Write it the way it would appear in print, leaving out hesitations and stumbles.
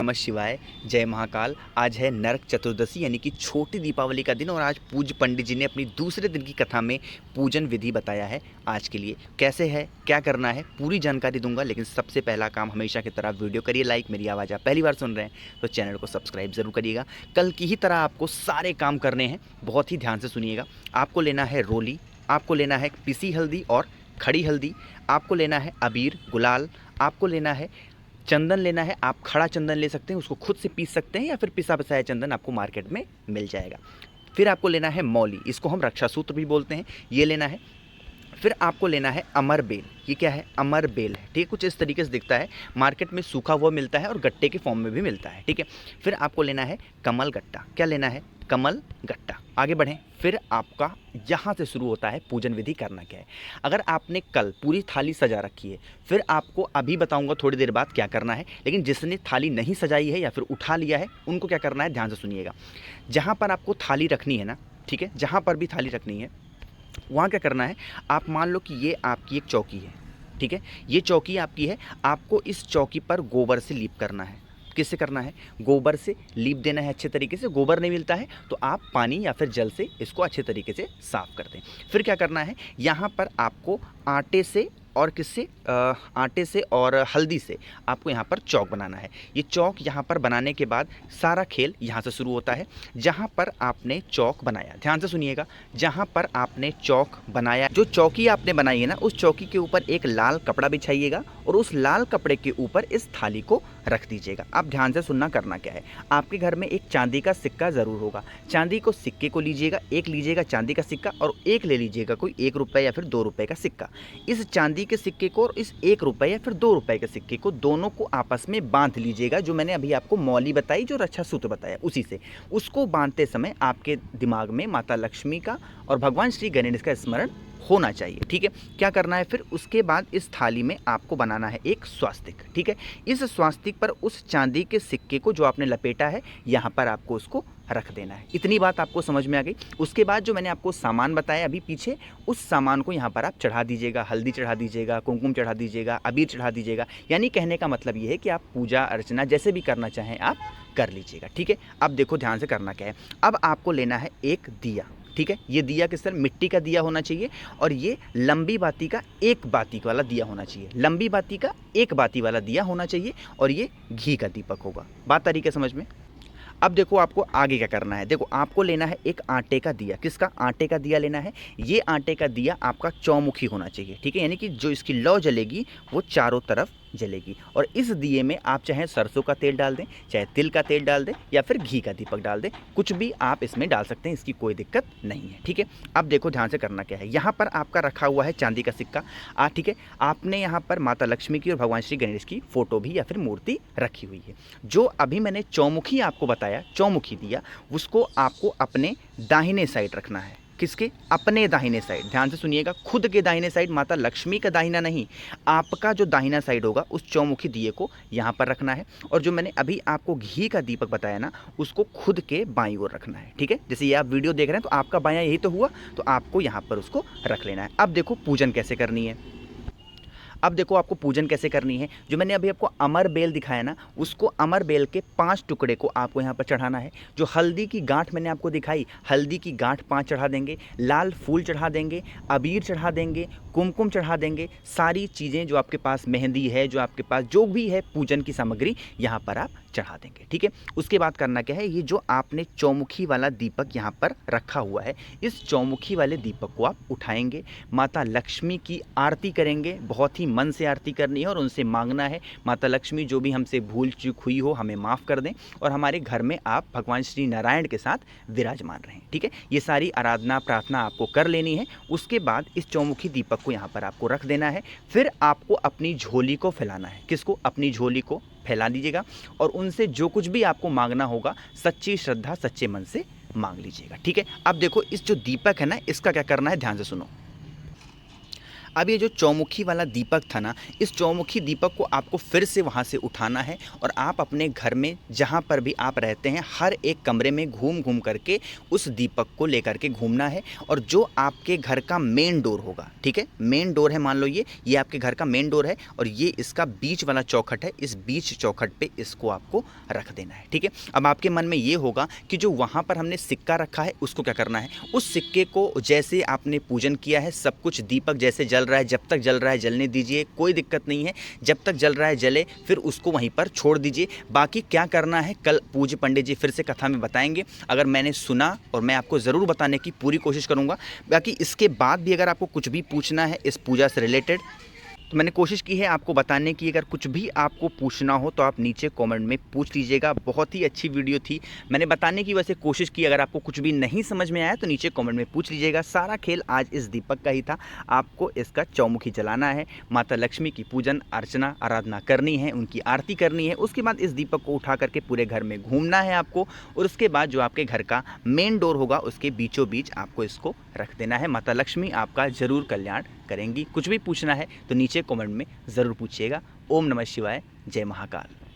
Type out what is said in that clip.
नमः शिवाय, जय महाकाल। आज है नरक चतुर्दशी यानी कि छोटी दीपावली का दिन और आज पूज्य पंडित जी ने अपनी दूसरे दिन की कथा में पूजन विधि बताया है। आज के लिए कैसे है, क्या करना है, पूरी जानकारी दूंगा। लेकिन सबसे पहला काम हमेशा की तरह वीडियो करिए लाइक। मेरी आवाज़ आप पहली बार सुन रहे हैं तो चैनल को सब्सक्राइब ज़रूर करिएगा। कल की ही तरह आपको सारे काम करने हैं, बहुत ही ध्यान से सुनिएगा। आपको लेना है रोली, आपको लेना है पिसी हल्दी और खड़ी हल्दी, आपको लेना है अबीर गुलाल, आपको लेना है चंदन लेना है। आप खड़ा चंदन ले सकते हैं, उसको खुद से पीस सकते हैं या फिर पिसा पिसाया चंदन आपको मार्केट में मिल जाएगा। फिर आपको लेना है मौली, इसको हम रक्षा सूत्र भी बोलते हैं, ये लेना है। फिर आपको लेना है अमर बेल। ये क्या है? अमर बेल है, ठीक है। कुछ इस तरीके से दिखता है, मार्केट में सूखा हुआ मिलता है और गट्टे के फॉर्म में भी मिलता है, ठीक है। फिर आपको लेना है कमल गट्टा। क्या लेना है? कमल गट्टा। आगे बढ़ें। फिर आपका यहाँ से शुरू होता है पूजन विधि करना क्या है। अगर आपने कल पूरी थाली सजा रखी है, फिर आपको अभी बताऊंगा थोड़ी देर बाद क्या करना है। लेकिन जिसने थाली नहीं सजाई है या फिर उठा लिया है, उनको क्या करना है, ध्यान से सुनिएगा। जहाँ पर आपको थाली रखनी है ना, ठीक है, जहाँ पर भी थाली रखनी है वहाँ क्या करना है, आप मान लो कि ये आपकी एक चौकी है, ठीक है, ये चौकी आपकी है। आपको इस चौकी पर गोबर से लीप करना है। किससे करना है? गोबर से लीप देना है अच्छे तरीके से। गोबर नहीं मिलता है तो आप पानी या फिर जल से इसको अच्छे तरीके से साफ़ कर दें। फिर क्या करना है, यहाँ पर आपको आटे से और किससे, आटे से और हल्दी से आपको यहाँ पर चौक बनाना है। ये चौक यहाँ पर बनाने के बाद सारा खेल यहाँ से शुरू होता है। जहाँ पर आपने चौक बनाया, ध्यान से सुनिएगा, जहाँ पर आपने चौक बनाया, जो चौकी आपने बनाई है ना, उस चौकी के ऊपर एक लाल कपड़ा बिछाइएगा और उस लाल कपड़े के ऊपर इस थाली को रख दीजिएगा। आप ध्यान से सुनना, करना क्या है। आपके घर में एक चांदी का सिक्का ज़रूर होगा। चांदी को सिक्के को लीजिएगा, एक लीजिएगा चांदी का सिक्का और एक ले लीजिएगा कोई 1 रुपये या फिर 2 रुपये का सिक्का। इस चांदी के सिक्के को और इस 1 रुपये या फिर 2 रुपये के सिक्के को दोनों को आपस में बांध लीजिएगा। जो मैंने अभी आपको मौली बताई, जो रक्षा सूत्र बताया, उसी से उसको बांधते समय आपके दिमाग में माता लक्ष्मी का और भगवान श्री गणेश का स्मरण होना चाहिए, ठीक है। क्या करना है फिर उसके बाद, इस थाली में आपको बनाना है एक स्वास्तिक, ठीक है। इस स्वास्तिक पर उस चांदी के सिक्के को जो आपने लपेटा है, यहाँ पर आपको उसको रख देना है। इतनी बात आपको समझ में आ गई। उसके बाद जो मैंने आपको सामान बताया अभी पीछे, उस सामान को यहाँ पर आप चढ़ा दीजिएगा। हल्दी चढ़ा दीजिएगा, कुमकुम चढ़ा दीजिएगा, अबीर चढ़ा दीजिएगा। यानी कहने का मतलब ये है कि आप पूजा अर्चना जैसे भी करना चाहें आप कर लीजिएगा, ठीक है। अब देखो ध्यान से करना क्या है। अब आपको लेना है एक दिया, ठीक है। ये दिया किस तरह, मिट्टी का दिया होना चाहिए और ये लंबी बाती का 1 बाती वाला दिया होना चाहिए। लंबी बाती का 1 बाती वाला दिया होना चाहिए और ये घी का दीपक होगा। बात तरीके समझ में। अब देखो आपको आगे क्या करना है। देखो आपको लेना है एक आटे का दिया। किसका? आटे का दिया लेना है। ये आटे का दिया आपका चौमुखी होना चाहिए, ठीक है। यानी कि जो इसकी लौ जलेगी वो चारों तरफ जलेगी। और इस दिए में आप चाहे सरसों का तेल डाल दें, चाहे तिल का तेल डाल दें या फिर घी का दीपक डाल दें, कुछ भी आप इसमें डाल सकते हैं, इसकी कोई दिक्कत नहीं है, ठीक है। अब देखो ध्यान से करना क्या है। यहाँ पर आपका रखा हुआ है चांदी का सिक्का, ठीक है। आपने यहाँ पर माता लक्ष्मी की और भगवान श्री गणेश की फोटो भी या फिर मूर्ति रखी हुई है। जो अभी मैंने चौमुखी आपको बताया, चौमुखी दिया, उसको आपको अपने दाहिने साइड रखना है। किसके? अपने दाहिने साइड। ध्यान से सुनिएगा, खुद के दाहिने साइड, माता लक्ष्मी का दाहिना नहीं, आपका जो दाहिना साइड होगा उस चौमुखी दिए को यहाँ पर रखना है। और जो मैंने अभी आपको घी का दीपक बताया ना, उसको खुद के बाईं ओर रखना है, ठीक है। जैसे ये आप वीडियो देख रहे हैं तो आपका बायां यही तो हुआ, तो आपको यहाँ पर उसको रख लेना है। अब देखो पूजन कैसे करनी है। अब देखो आपको पूजन कैसे करनी है। जो मैंने अभी आपको अमर बेल दिखाया ना, उसको अमर बेल के 5 टुकड़े को आपको यहाँ पर चढ़ाना है। जो हल्दी की गांठ मैंने आपको दिखाई, हल्दी की गांठ 5 चढ़ा देंगे, लाल फूल चढ़ा देंगे, अबीर चढ़ा देंगे, कुमकुम चढ़ा देंगे। सारी चीज़ें जो आपके पास, मेहंदी है, जो आपके पास जो भी है पूजन की सामग्री, यहाँ पर आप चढ़ा देंगे, ठीक है। उसके बाद करना क्या है, ये जो आपने चौमुखी वाला दीपक यहाँ पर रखा हुआ है, इस चौमुखी वाले दीपक को आप उठाएंगे, माता लक्ष्मी की आरती करेंगे। बहुत ही मन से आरती करनी है और उनसे मांगना है, माता लक्ष्मी जो भी हमसे भूल चूक हुई हो हमें माफ़ कर दें और हमारे घर में आप भगवान श्री नारायण के साथ विराजमान रहें, ठीक है। ये सारी आराधना प्रार्थना आपको कर लेनी है। उसके बाद इस चौमुखी दीपक को यहाँ पर आपको रख देना है। फिर आपको अपनी झोली को फैलाना है। किसको? अपनी झोली को फैला दीजिएगा और उनसे जो कुछ भी आपको मांगना होगा सच्ची श्रद्धा सच्चे मन से मांग लीजिएगा, ठीक है। अब देखो इस जो दीपक है ना, इसका क्या करना है, ध्यान से सुनो। अब ये जो चौमुखी वाला दीपक था ना, इस चौमुखी दीपक को आपको फिर से वहाँ से उठाना है और आप अपने घर में जहाँ पर भी आप रहते हैं हर एक कमरे में घूम घूम करके उस दीपक को लेकर के घूमना है। और जो आपके घर का मेन डोर होगा, ठीक है, मेन डोर है, मान लो ये आपके घर का मेन डोर है और ये इसका बीच वाला चौखट है, इस बीच चौखट पे इसको आपको रख देना है, ठीक है। अब आपके मन में ये होगा कि जो वहाँ पर हमने सिक्का रखा है उसको क्या करना है, उस सिक्के को जैसे आपने पूजन किया है, सब कुछ दीपक जैसे जल रहा है, जब तक जल रहा है जलने दीजिए, कोई दिक्कत नहीं है, जब तक जल रहा है जले, फिर उसको वहीं पर छोड़ दीजिए। बाकी क्या करना है कल पूज्य पंडित जी फिर से कथा में बताएंगे, अगर मैंने सुना और मैं आपको ज़रूर बताने की पूरी कोशिश करूँगा। बाकी इसके बाद भी अगर आपको कुछ भी पूछना है इस पूजा से रिलेटेड तो मैंने कोशिश की है आपको बताने की, अगर कुछ भी आपको पूछना हो तो आप नीचे कमेंट में पूछ लीजिएगा। बहुत ही अच्छी वीडियो थी, मैंने बताने की वैसे कोशिश की, अगर आपको कुछ भी नहीं समझ में आया तो नीचे कमेंट में पूछ लीजिएगा। सारा खेल आज इस दीपक का ही था, आपको इसका चौमुखी जलाना है, माता लक्ष्मी की पूजन अर्चना आराधना करनी है, उनकी आरती करनी है, उसके बाद इस दीपक को उठा करके पूरे घर में घूमना है आपको, और उसके बाद जो आपके घर का मेन डोर होगा उसके बीचों बीच आपको इसको रख देना है। माता लक्ष्मी आपका ज़रूर कल्याण करेंगी। कुछ भी पूछना है तो नीचे कमेंट में ज़रूर पूछिएगा। ओम नमः शिवाय, जय महाकाल।